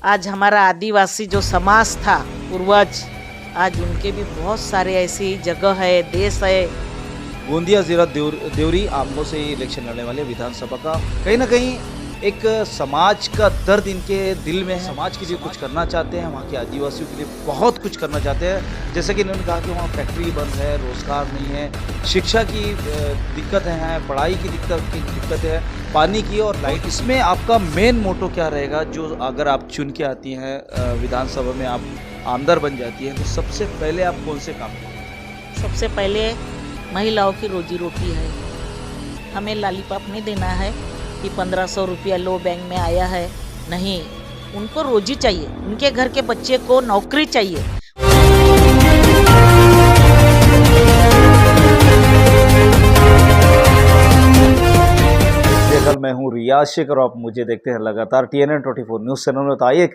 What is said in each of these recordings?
आज हमारा आदिवासी जो समाज था पूर्वज, आज उनके भी बहुत सारे ऐसी जगह है, देश है। गोंदिया जिला देवरी आमगो से इलेक्शन लड़ने वाले विधानसभा का कहीं ना कहीं एक समाज का दर्द इनके दिल में है। समाज के लिए कुछ करना चाहते हैं, वहाँ के आदिवासियों के लिए बहुत कुछ करना चाहते हैं। जैसे कि इन्होंने कहा कि वहाँ फैक्ट्री बंद है, रोजगार नहीं है, शिक्षा की दिक्कत है, पढ़ाई की दिक्कत है, पानी की और लाइट। इसमें आपका मेन मोटो क्या रहेगा, जो अगर आप चुन के आती हैं विधानसभा में, आप आमदार बन जाती हैं, तो सबसे पहले आप कौन से काम करेंगे? सबसे पहले महिलाओं की रोजी रोटी है। हमें लॉलीपॉप नहीं देना है कि 1500 रुपया लो बैंक में आया है, नहीं, उनको रोजी चाहिए, उनके घर के बच्चे को नौकरी चाहिए। कल मैं हूँ रियाज शेख और आप मुझे देखते हैं लगातार TNN 24 न्यूज़ चैनल में। तो आइए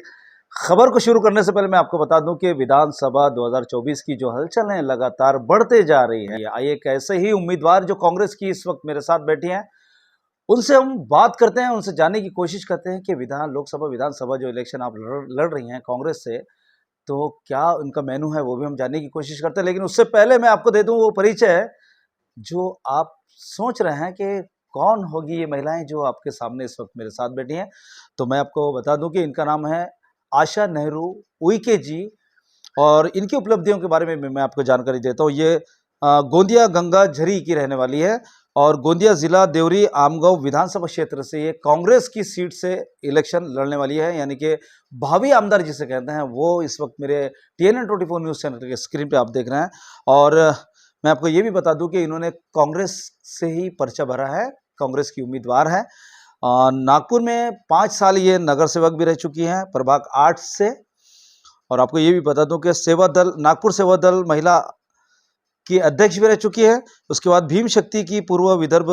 खबर को शुरू करने से पहले मैं आपको बता दूं कि विधानसभा 2024 की जो हलचल है लगातार बढ़ते जा रही है। आइए कैसे ही उम्मीदवार जो कांग्रेस की इस वक्त मेरे साथ बैठी हैं उनसे हम बात करते हैं, उनसे जानने की कोशिश करते हैं कि लोकसभा विधानसभा जो इलेक्शन आप लड़ रही हैं कांग्रेस से, तो क्या उनका मेनू है वो भी हम जानने की कोशिश करते हैं। लेकिन उससे पहले मैं आपको दे दूं वो परिचय जो आप सोच रहे हैं कि कौन होगी ये महिलाएं जो आपके सामने इस वक्त मेरे साथ बैठी हैं। तो मैं आपको बता दूं कि इनका नाम है आशा नेहरू उइके जी, और इनकी उपलब्धियों के बारे में मैं आपको जानकारी देता हूँ। ये गोंदिया गंगा झरी की रहने वाली है और गोंदिया जिला देवरी आमगांव विधानसभा क्षेत्र से ये कांग्रेस की सीट से इलेक्शन लड़ने वाली है, यानी कि भावी आमदार जिसे कहते हैं वो इस वक्त मेरे TNN 24 न्यूज़ चैनल के स्क्रीन पे आप देख रहे हैं। और मैं आपको ये भी बता दूं कि इन्होंने कांग्रेस से ही पर्चा भरा है, कांग्रेस की उम्मीदवार है। नागपुर में 5 साल ये नगर सेवक भी रह चुकी हैं प्रभाग 8 से। और आपको ये भी बता दूं कि नागपुर सेवा दल महिला की अध्यक्ष भी रह चुकी है। उसके बाद भीम शक्ति की पूर्व विदर्भ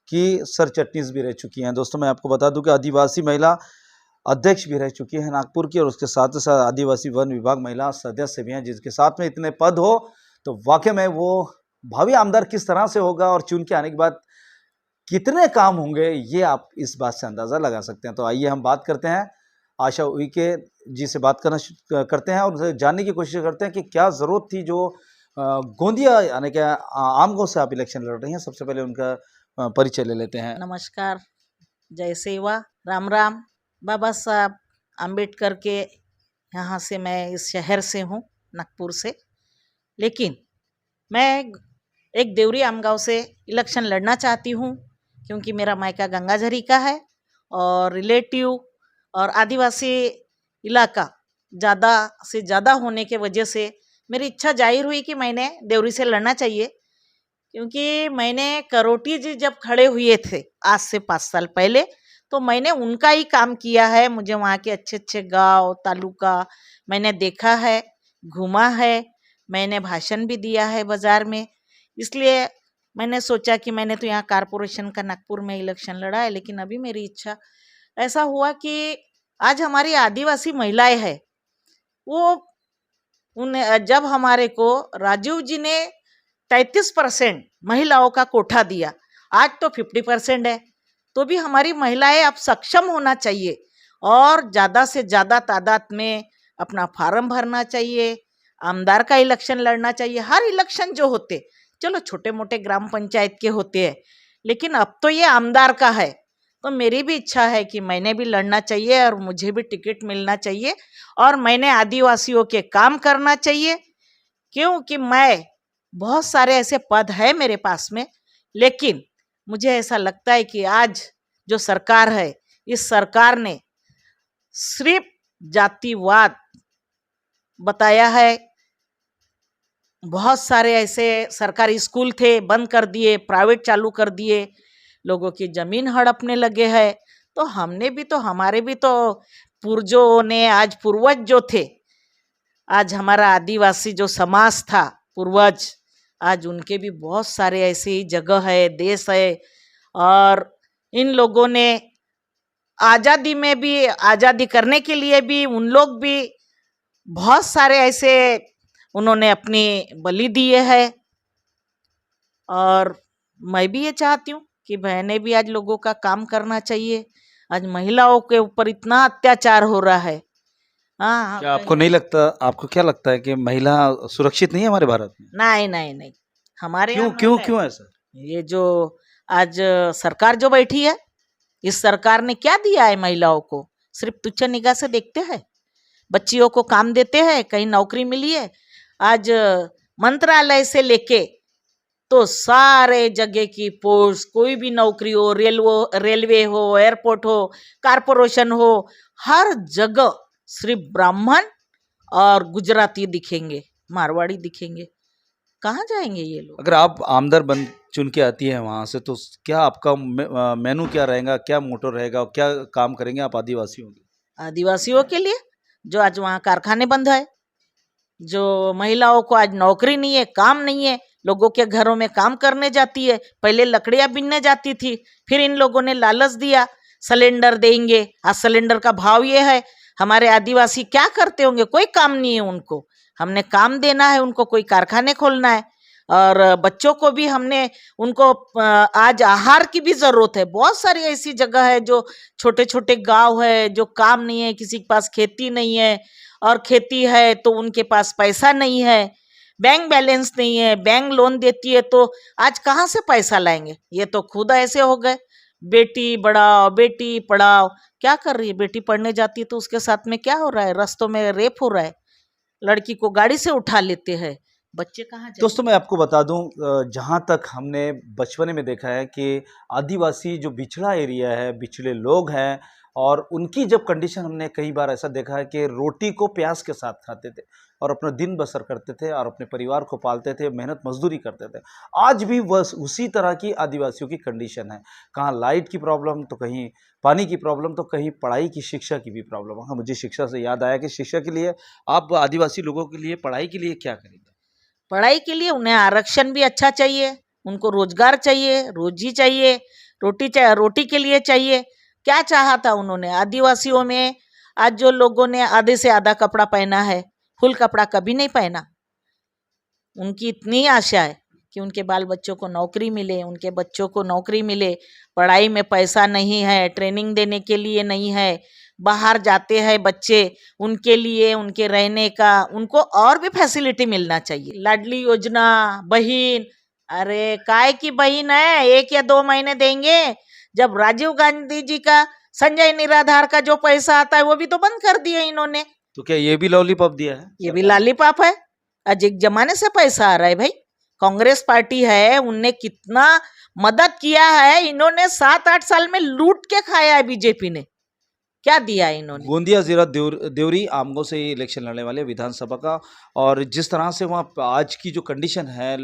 की सर चटनीस भी रह चुकी हैं। दोस्तों मैं आपको बता दूं कि आदिवासी महिला अध्यक्ष भी रह चुकी है नागपुर की, और उसके साथ साथ आदिवासी वन विभाग महिला सदस्य भी हैं। जिसके साथ में इतने पद हो तो वाकई में वो भावी आमदार किस तरह से होगा और चुन के आने के बाद कितने काम होंगे, ये आप इस बात से अंदाजा लगा सकते हैं। तो आइए हम बात करते हैं आशा उइके जी से, बात करते हैं और उनसे जानने की कोशिश करते हैं कि क्या जरूरत थी जो गोंदिया यानी कि आमगांव से आप इलेक्शन लड़ रही हैं। सबसे पहले उनका परिचय ले लेते हैं। नमस्कार, जय सेवा, राम राम। बाबा साहब अम्बेडकर के यहाँ से मैं इस शहर से हूँ, नागपुर से, लेकिन मैं एक देवरी आमगांव से इलेक्शन लड़ना चाहती हूँ क्योंकि मेरा मायका गंगाझरी का है और रिलेटिव और आदिवासी इलाका ज़्यादा से ज़्यादा होने के वजह से मेरी इच्छा जाहिर हुई कि मैंने देवरी से लड़ना चाहिए। क्योंकि मैंने करोटी जी जब खड़े हुए थे आज से 5 साल पहले, तो मैंने उनका ही काम किया है। मुझे वहाँ के अच्छे अच्छे गांव तालुका मैंने देखा है, घूमा है, मैंने भाषण भी दिया है बाजार में। इसलिए मैंने सोचा कि मैंने तो यहाँ कारपोरेशन का नागपुर में इलेक्शन लड़ा है, लेकिन अभी मेरी इच्छा ऐसा हुआ कि आज हमारी आदिवासी महिलाएं हैं, वो उन्हें जब हमारे को राजीव जी ने 33% महिलाओं का कोठा दिया, आज तो 50% है, तो भी हमारी महिलाएं अब सक्षम होना चाहिए और ज़्यादा से ज़्यादा तादाद में अपना फार्म भरना चाहिए, आमदार का इलेक्शन लड़ना चाहिए। हर इलेक्शन जो होते, चलो छोटे मोटे ग्राम पंचायत के होते हैं, लेकिन अब तो ये आमदार का है। तो मेरी भी इच्छा है कि मैंने भी लड़ना चाहिए और मुझे भी टिकट मिलना चाहिए और मैंने आदिवासियों के काम करना चाहिए। क्योंकि मैं बहुत सारे ऐसे पद है मेरे पास में, लेकिन मुझे ऐसा लगता है कि आज जो सरकार है, इस सरकार ने सिर्फ जातिवाद बताया है। बहुत सारे ऐसे सरकारी स्कूल थे बंद कर दिए, प्राइवेट चालू कर दिए, लोगों की जमीन हड़पने लगे हैं। तो हमने भी तो, हमारे भी तो पूर्वजों ने, आज पूर्वज जो थे, आज हमारा आदिवासी जो समाज था पूर्वज, आज उनके भी बहुत सारे ऐसी जगह है, देश है। और इन लोगों ने आज़ादी में भी, आज़ादी करने के लिए भी उन लोग भी बहुत सारे ऐसे उन्होंने अपनी बलि दिए हैं। और मैं भी ये चाहती हूँ कि बहनें भी आज लोगों का काम करना चाहिए। आज महिलाओं के ऊपर इतना अत्याचार हो रहा है, हाँ हाँ क्या आपको नहीं लगता, आपको क्या लगता है कि महिला सुरक्षित नहीं है हमारे भारत में? नहीं नहीं नहीं, हमारे क्यों यहाँ क्यों नहीं है। क्यों ऐसा? ये जो आज सरकार जो बैठी है, इस सरकार ने क्या दिया है महिलाओं को? सिर्फ तुच्छ निगाह से देखते हैं। बच्चियों को काम देते हैं, कहीं नौकरी मिली है। आज मंत्रालय से लेके तो सारे जगह की पोस्ट, कोई भी नौकरी हो, रेलवे हो, एयरपोर्ट हो, कारपोरेशन हो, हर जगह सिर्फ ब्राह्मण और गुजराती दिखेंगे, मारवाड़ी दिखेंगे। कहाँ जाएंगे ये लोग? अगर आप आमदर बन चुन के आती है वहां से, तो क्या आपका मेनू क्या रहेगा, क्या मोटो रहेगा और क्या काम करेंगे आप आदिवासियों के? आदिवासियों के लिए जो आज वहाँ कारखाने बंद है, जो महिलाओं को आज नौकरी नहीं है, काम नहीं है, लोगों के घरों में काम करने जाती है। पहले लकड़ियां बीनने जाती थी, फिर इन लोगों ने लालच दिया सिलेंडर देंगे। आज सिलेंडर का भाव ये है। हमारे आदिवासी क्या करते होंगे? कोई काम नहीं है उनको। हमने काम देना है उनको, कोई कारखाने खोलना है। और बच्चों को भी हमने उनको आज आहार की भी जरूरत है। बहुत सारी ऐसी जगह है जो छोटे छोटे गांव है, जो काम नहीं है, किसी के पास खेती नहीं है, और खेती है तो उनके पास पैसा नहीं है, बैंक बैलेंस नहीं है, बैंक लोन देती है तो आज कहाँ से पैसा लाएंगे? ये तो खुद ऐसे हो गए, बेटी बढ़ाओ बेटी पढ़ाओ। क्या कर रही है? बेटी पढ़ने जाती है तो उसके साथ में क्या हो रहा है? रास्तों में रेप हो रहा है, लड़की को गाड़ी से उठा लेते हैं। बच्चे कहाँ जाएंगे? दोस्तों मैं आपको बता दूं, जहां तक हमने बचपने में देखा है कि आदिवासी जो बिछड़ा एरिया है, बिछड़े लोग हैं, और उनकी जब कंडीशन हमने कई बार ऐसा देखा है कि रोटी को प्याज के साथ खाते थे और अपना दिन बसर करते थे और अपने परिवार को पालते थे, मेहनत मजदूरी करते थे। आज भी बस उसी तरह की आदिवासियों की कंडीशन है। कहाँ लाइट की प्रॉब्लम, तो कहीं पानी की प्रॉब्लम, तो कहीं पढ़ाई की, शिक्षा की भी प्रॉब्लम। हाँ, मुझे शिक्षा से याद आया कि शिक्षा के लिए आप आदिवासी लोगों के लिए पढ़ाई के लिए क्या करेंगे? पढ़ाई के लिए उन्हें आरक्षण भी अच्छा चाहिए, उनको रोजगार चाहिए, रोजी चाहिए, रोटी चाहिए, रोटी के लिए चाहिए। क्या चाहा था उन्होंने आदिवासियों में? आज जो लोगों ने आधे से आधा कपड़ा पहना है, फुल कपड़ा कभी नहीं पहना। उनकी इतनी आशा है कि उनके बाल बच्चों को नौकरी मिले, उनके बच्चों को नौकरी मिले। पढ़ाई में पैसा नहीं है, ट्रेनिंग देने के लिए नहीं है, बाहर जाते हैं बच्चे, उनके लिए उनके रहने का उनको और भी फैसिलिटी मिलना चाहिए। लाडली योजना, बहन, अरे काय की बहन है? 1 या 2 महीने देंगे। जब राजीव गांधी जी का संजय निराधार का जो पैसा आता है वो भी तो बंद कर दिया इन्होंने। तो क्या ये भी लॉलीपॉप दिया है ये भी सरकार ने? लालीपाप है। आज एक जमाने से पैसा आ रहा है भाई। कांग्रेस पार्टी है, उनने कितना मदद किया है, इन्होंने 7-8 साल में लूट के खाया है। बीजेपी ने क्या दिया है इन्होंने? गोंदिया जिला देवरी आमगांव से ये इलेक्शन लड़ने वाले विधानसभा का, और जिस तरह से वहाँ आज की जो कंडीशन है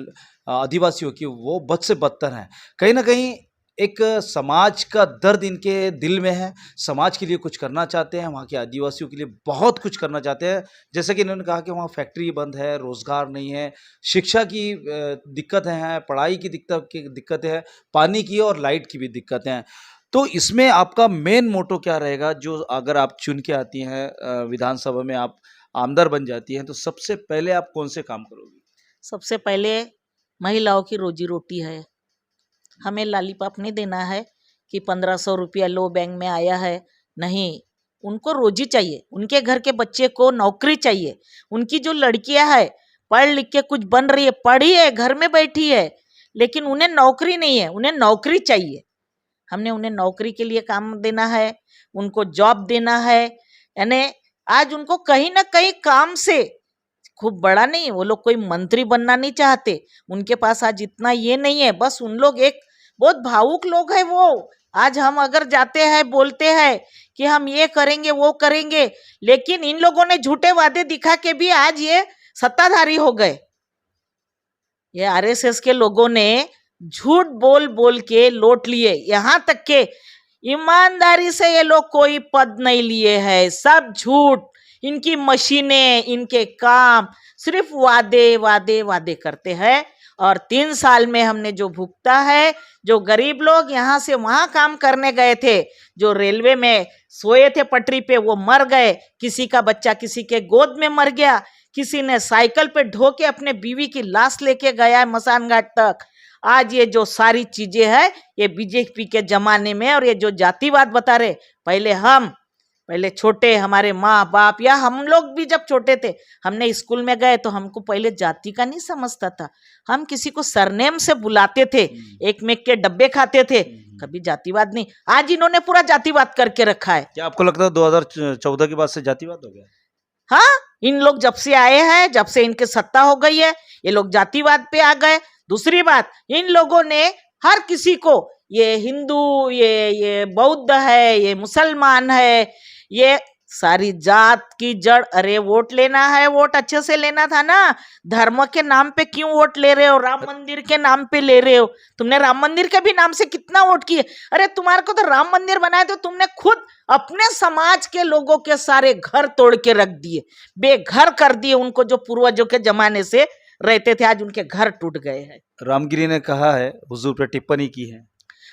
आदिवासियों की, वो बद से बदतर है। कहीं ना कहीं एक समाज का दर्द इनके दिल में है। समाज के लिए कुछ करना चाहते हैं, वहाँ के आदिवासियों के लिए बहुत कुछ करना चाहते हैं। जैसे कि इन्होंने कहा कि वहाँ फैक्ट्री बंद है, रोजगार नहीं है, शिक्षा की दिक्कतें हैं, पढ़ाई की दिक्कतें हैं, पानी की और लाइट की भी दिक्कतें हैं। तो इसमें आपका मेन मोटो क्या रहेगा, जो अगर आप चुन के आती हैं विधानसभा में, आप आमदार बन जाती हैं, तो सबसे पहले आप कौन से काम करोगी? सबसे पहले महिलाओं की रोजी रोटी है। हमें लॉलीपॉप नहीं देना है कि 1500 रुपया लो बैंक में आया है। नहीं, उनको रोजी चाहिए, उनके घर के बच्चे को नौकरी चाहिए। उनकी जो लड़कियां है पढ़ लिख के कुछ बन रही है, पढ़ी है, घर में बैठी है, लेकिन उन्हें नौकरी नहीं है, उन्हें नौकरी चाहिए। हमने उन्हें नौकरी के लिए काम देना है, उनको जॉब देना है। यानी आज उनको कहीं ना कहीं काम से, खूब बड़ा नहीं, वो लोग कोई मंत्री बनना नहीं चाहते, उनके पास आज इतना ये नहीं है। बस उन लोग एक बहुत भावुक लोग हैं वो। आज हम अगर जाते हैं, बोलते हैं कि हम ये करेंगे वो करेंगे, लेकिन इन लोगों ने झूठे वादे दिखा के भी आज ये सत्ताधारी हो गए। ये आरएसएस के लोगों ने झूठ बोल बोल के लौट लिए। यहाँ तक के ईमानदारी से ये लोग कोई पद नहीं लिए हैं, सब झूठ। इनकी मशीनें, इनके काम, सिर्फ वादे वादे वादे करते हैं। और 3 साल में हमने जो भुगता है, जो गरीब लोग यहाँ से वहां काम करने गए थे, जो रेलवे में सोए थे पटरी पे, वो मर गए। किसी का बच्चा किसी के गोद में मर गया, किसी ने साइकिल पे ढो के अपने बीवी की लाश लेके गया है मसान घाट तक। आज ये जो सारी चीजें हैं, ये बीजेपी के जमाने में, और ये जो जातिवाद बता रहे, पहले हम पहले छोटे हमारे माँ बाप या हम लोग भी जब छोटे थे, हमने स्कूल में गए तो हमको पहले जाति का नहीं समझता था, हम किसी को सरनेम से बुलाते थे, एक में के डब्बे खाते थे, कभी जातिवाद नहीं। आज इन्होंने पूरा जातिवाद करके रखा है। क्या आपको लगता है 2014 के बाद से जातिवाद हो गया? हाँ, इन लोग जब से आए हैं, जब से इनके सत्ता हो गई है, ये लोग जातिवाद पे आ गए। दूसरी बात, इन लोगों ने हर किसी को, ये हिंदू, ये बौद्ध है, ये मुसलमान है, ये सारी जात की जड़। अरे वोट लेना है, वोट अच्छे से लेना था ना, धर्म के नाम पे क्यों वोट ले रहे हो? राम मंदिर के नाम पे ले रहे हो। तुमने राम मंदिर के भी नाम से कितना वोट किए? अरे तुम्हारे को तो राम मंदिर बनाए तो तुमने खुद अपने समाज के लोगों के सारे घर तोड़ के रख दिए, बेघर कर दिए उनको, जो पूर्वजों के जमाने से रहते थे, आज उनके घर टूट गए हैं। रामगिरी ने कहा है, हुजूर पे टिप्पणी की है।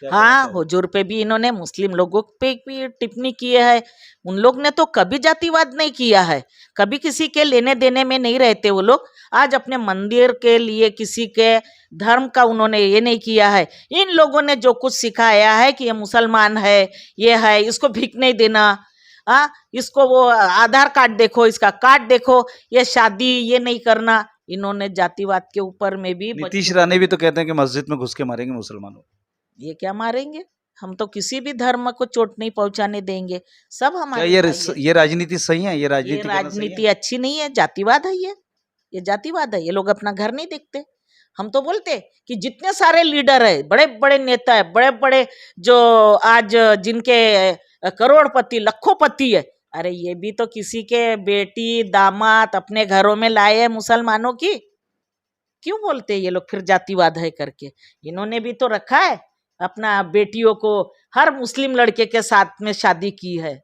हाँ, हुजूर पे भी इन्होंने, मुस्लिम लोगों पे भी टिप्पणी की है। उन लोग ने तो कभी जातिवाद नहीं किया है, कभी किसी के लेने देने में नहीं रहते वो लोग। आज अपने मंदिर के लिए किसी के धर्म का उन्होंने ये नहीं किया है। इन लोगों ने जो कुछ सिखाया है कि ये मुसलमान है, ये है, इसको भीख नहीं देना, इसको वो आधार कार्ड देखो, इसका कार्ड देखो, ये शादी ये नहीं करना, इन्होंने जातिवाद के ऊपर में भी। नीतीश राणे भी तो कहते हैं कि मस्जिद में घुस के मारेंगे मुसलमानों। ये क्या मारेंगे? हम तो किसी भी धर्म को चोट नहीं पहुंचाने देंगे, सब हमारे क्या भाई ये राजनीति सही है? ये है। राजनीति ये करना सही राजनीति है? अच्छी नहीं है, जातिवाद है ये जातिवाद है। ये लोग अपना घर नहीं देखते। हम तो बोलते कि जितने सारे लीडर है, बड़े बड़े नेता है, बड़े बड़े जो आज जिनके करोड़पति लखोपति है, अरे ये भी तो किसी के बेटी दामाद अपने घरों में लाए हैं मुसलमानों की। क्यों बोलते ये लोग फिर जातिवाद है करके? इन्होंने भी तो रखा है अपना बेटियों को, हर मुस्लिम लड़के के साथ में शादी की है,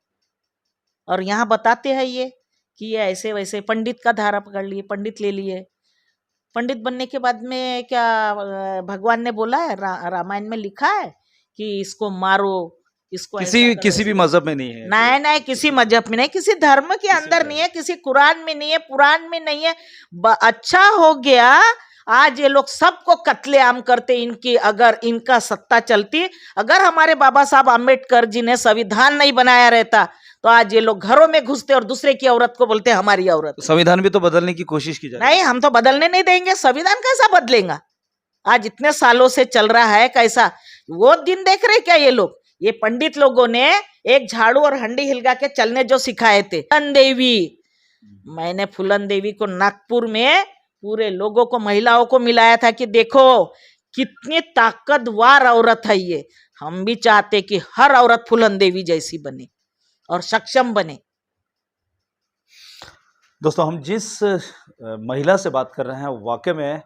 और यहाँ बताते हैं ये कि ये ऐसे वैसे पंडित का धारा पकड़ लिए, पंडित ले लिए। पंडित बनने के बाद में क्या भगवान ने बोला है, रामायण में लिखा है कि इसको मारो, इसको किसी भी मजहब में नहीं है। नहीं नहीं, किसी मजहब में नहीं, किसी धर्म के अंदर नहीं है, किसी कुरान में नहीं है, पुराण में नहीं है। अच्छा हो गया आज ये लोग सबको कत्लेआम करते। इनकी अगर इनका सत्ता चलती, अगर हमारे बाबा साहब आम्बेडकर जी ने संविधान नहीं बनाया रहता, तो आज ये लोग घरों में घुसते और दूसरे की औरत को बोलते हमारी औरत। तो संविधान भी तो बदलने की कोशिश की जा रही है। नहीं, हम तो बदलने नहीं देंगे। संविधान कैसा बदलेगा? आज इतने सालों से चल रहा है, कैसा वो दिन देख रहे क्या ये लोग? ये पंडित लोगों ने एक झाड़ू और हंडी हिलगा के चलने जो सिखाए थे। फूलन देवी, मैंने फूलन देवी को नागपुर में पूरे लोगों को, महिलाओं को मिलाया था कि देखो कितनी ताकतवर औरत है ये। हम भी चाहते कि हर औरत फूलन देवी जैसी बने और सक्षम बने। दोस्तों, हम जिस महिला से बात कर रहे हैं, वाकई में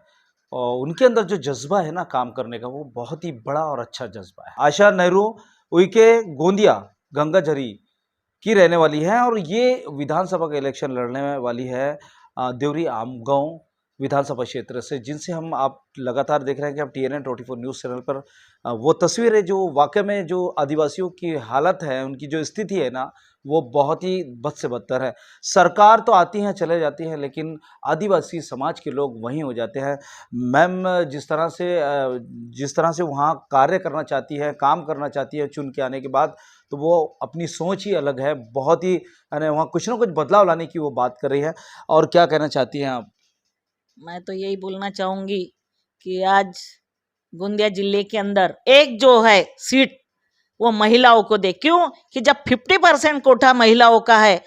उनके अंदर जो जज्बा है ना काम करने का, वो बहुत ही बड़ा और अच्छा जज्बा है। आशा नेहरू उइके गोंदिया गंगाझरी की रहने वाली है और ये विधानसभा का इलेक्शन लड़ने वाली है देवरी आमगांव विधानसभा क्षेत्र से, जिनसे हम आप लगातार देख रहे हैं कि आप TNN 24 न्यूज़ चैनल पर वो तस्वीरें जो वाकई में जो आदिवासियों की हालत है, उनकी जो स्थिति है ना, वो बहुत ही बद से बदतर है। सरकार तो आती हैं चले जाती है, लेकिन आदिवासी समाज के लोग वहीं हो जाते हैं। मैम जिस तरह से वहाँ कार्य करना चाहती है, काम करना चाहती है चुन के आने के बाद, तो वो अपनी सोच ही अलग है। बहुत ही वहाँ कुछ ना कुछ बदलाव लाने की वो बात कर रही है। और क्या कहना चाहती हैं आप? मैं तो यही बोलना चाहूंगी कि आज गोंदिया जिले के अंदर एक जो है सीट वो महिलाओं को दे। क्यों कि जब 50% कोटा महिलाओं का है,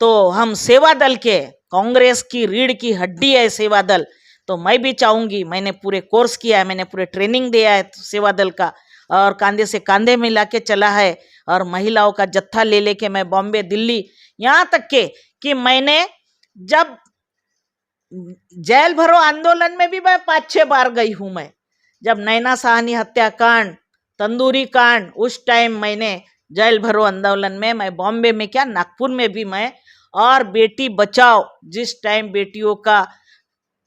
तो हम सेवा दल के, कांग्रेस की रीढ़ की हड्डी है सेवा दल, तो मैं भी चाहूंगी, मैंने पूरे कोर्स किया है, मैंने पूरे ट्रेनिंग दिया है सेवा दल का, और कांधे से कांधे मिला के चला है, और महिलाओं का जत्था ले लेके मैं बॉम्बे, दिल्ली, यहाँ तक के कि मैंने जब जेल भरो आंदोलन में भी मैं 5-6 बार गई हूं। मैं जब नैना साहनी हत्याकांड, तंदूरी कांड, उस टाइम मैंने जेल भरो आंदोलन में, मैं बॉम्बे में क्या नागपुर में भी मैं, और बेटी बचाओ, जिस टाइम बेटियों का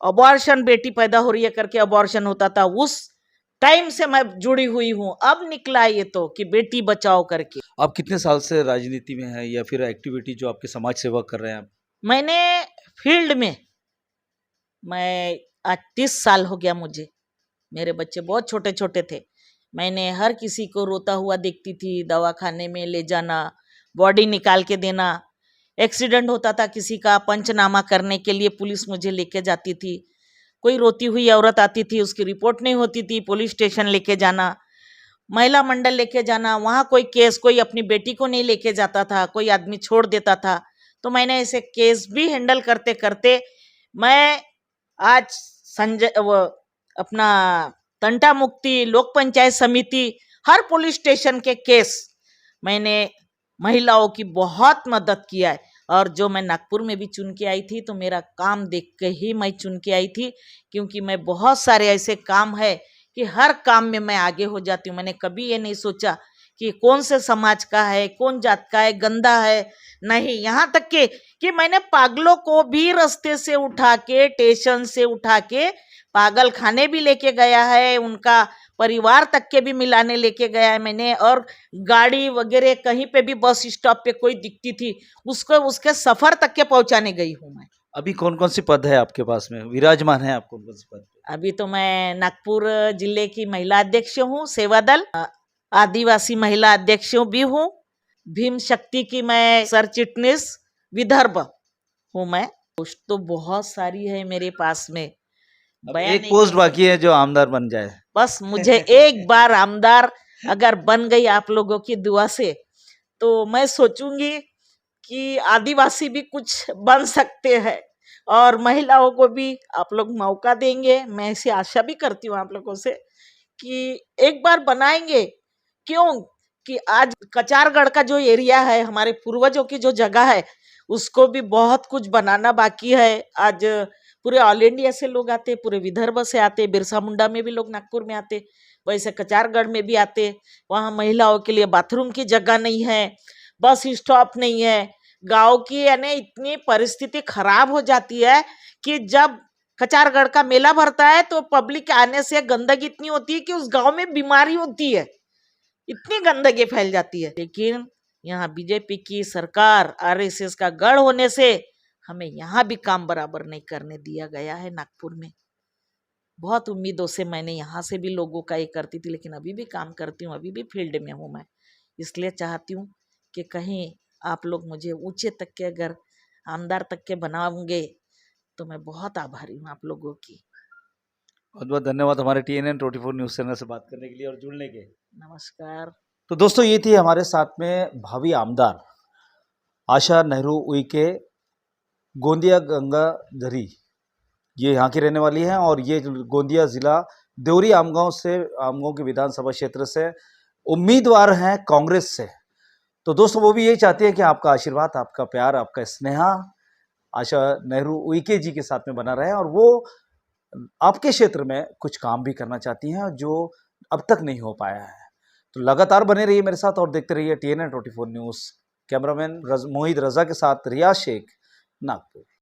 अबॉर्शन, बेटी पैदा हो रही है करके अबॉर्शन होता था, उस टाइम से मैं जुड़ी हुई हूँ। अब निकला ये तो कि बेटी बचाओ करके। आप कितने साल से राजनीति में हैं या फिर एक्टिविटी जो आपके समाज सेवा कर रहे हैं आप? मैंने फील्ड में, मैं आज 30 साल हो गया मुझे। मेरे बच्चे बहुत छोटे छोटे थे, मैंने हर किसी को रोता हुआ देखती थी, दवाखाने में ले जाना, बॉडी निकाल के देना। एक्सीडेंट होता था किसी का, पंचनामा करने के लिए पुलिस मुझे लेके जाती थी। कोई रोती हुई औरत आती थी, उसकी रिपोर्ट नहीं होती थी, पुलिस स्टेशन लेके जाना, महिला मंडल लेके जाना। वहाँ कोई केस, कोई अपनी बेटी को नहीं लेके जाता था, कोई आदमी छोड़ देता था। तो मैंने ऐसे केस भी हैंडल करते करते मैं आज अपना तंटा मुक्ति, लोक पंचायत समिति, हर पुलिस स्टेशन के केस मैंने महिलाओं की बहुत मदद किया है। और जो मैं नागपुर में भी चुन के आई थी तो मेरा काम देख के ही मैं चुन के आई थी, क्योंकि मैं बहुत सारे ऐसे काम है कि हर काम में मैं आगे हो जाती हूँ। मैंने कभी ये नहीं सोचा कि कौन से समाज का है, कौन जात का है, गंदा है, नहीं। यहाँ तक कि मैंने पागलों को भी रास्ते से उठा के, स्टेशन से उठा के पागल खाने भी लेके गया है, उनका परिवार तक के भी मिलाने लेके गया है मैंने। और गाड़ी वगैरह कहीं पे भी, बस स्टॉप पे कोई दिखती थी उसको उसके सफर तक के पहुंचाने गई हूँ मैं। अभी कौन कौन सी पद है आपके पास में, विराजमान है आप कौन कौन सी पद पे? अभी तो मैं नागपुर जिले की महिला अध्यक्ष हूँ, सेवा दल, आदिवासी महिला अध्यक्ष भी हूँ, भीम शक्ति की मैं सर चिटनीस विदर्भ हूँ मैं। पोस्ट तो बहुत सारी है मेरे पास में, एक पोस्ट बाकी है जो आमदार बन जाए। बस मुझे एक बार आमदार अगर बन गई आप लोगों की दुआ से, तो मैं सोचूंगी कि आदिवासी भी कुछ बन सकते हैं और महिलाओं को भी आप लोग मौका देंगे। मैं ऐसी आशा भी करती हूँ आप लोगों से कि एक बार बनाएंगे। क्यों कि आज कचारगढ़ का जो एरिया है, हमारे पूर्वजों की जो जगह है, उसको भी बहुत कुछ बनाना बाकी है। आज पूरे ऑल इंडिया से लोग आते, पूरे विदर्भ से आते, बिरसा मुंडा में भी लोग नागपुर में आते, वैसे कचारगढ़ में भी आते। वहाँ महिलाओं के लिए बाथरूम की जगह नहीं है, बस स्टॉप नहीं है। गांव की यानी इतनी परिस्थिति खराब हो जाती है कि जब कचारगढ़ का मेला भरता है तो पब्लिक आने से गंदगी इतनी होती है कि उस गांव में बीमारी होती है, इतनी गंदगी फैल जाती है। लेकिन यहाँ बीजेपी की सरकार, आरएसएस का गढ़ होने से हमें यहाँ भी काम बराबर नहीं करने दिया गया है नागपुर में। बहुत उम्मीदों से मैंने यहाँ से भी लोगों का ये करती थी, लेकिन अभी भी काम करती हूँ, अभी भी फील्ड में हूँ मैं। इसलिए चाहती हूँ कि कहीं आप लोग मुझे ऊंचे तक के अगर आमदार तक के बनाओगे तो मैं बहुत आभारी हूँ आप लोगों की। बहुत बहुत धन्यवाद हमारे TNN 24 न्यूज़ चैनल से बात करने के लिए और जुड़ने के। नमस्कार। तो दोस्तों, ये थी हमारे साथ में भावी आमदार आशा नेहरू उइके, गोंदिया गंगाधरी। ये यहाँ की रहने वाली हैं और ये गोंदिया जिला देवरी आमगांव के विधानसभा क्षेत्र से उम्मीदवार हैं कांग्रेस से। तो दोस्तों, वो भी यही चाहती है कि आपका आशीर्वाद, आपका प्यार, आपका स्नेह आशा नेहरू उइके जी के साथ में बना रहे और वो आपके क्षेत्र में कुछ काम भी करना चाहती हैं जो अब तक नहीं हो पाया है। तो लगातार बने रहिए मेरे साथ और देखते रहिए TNN 24 न्यूज़। कैमरामैन मोहित रजा के साथ रियाज शेख, नागपुर।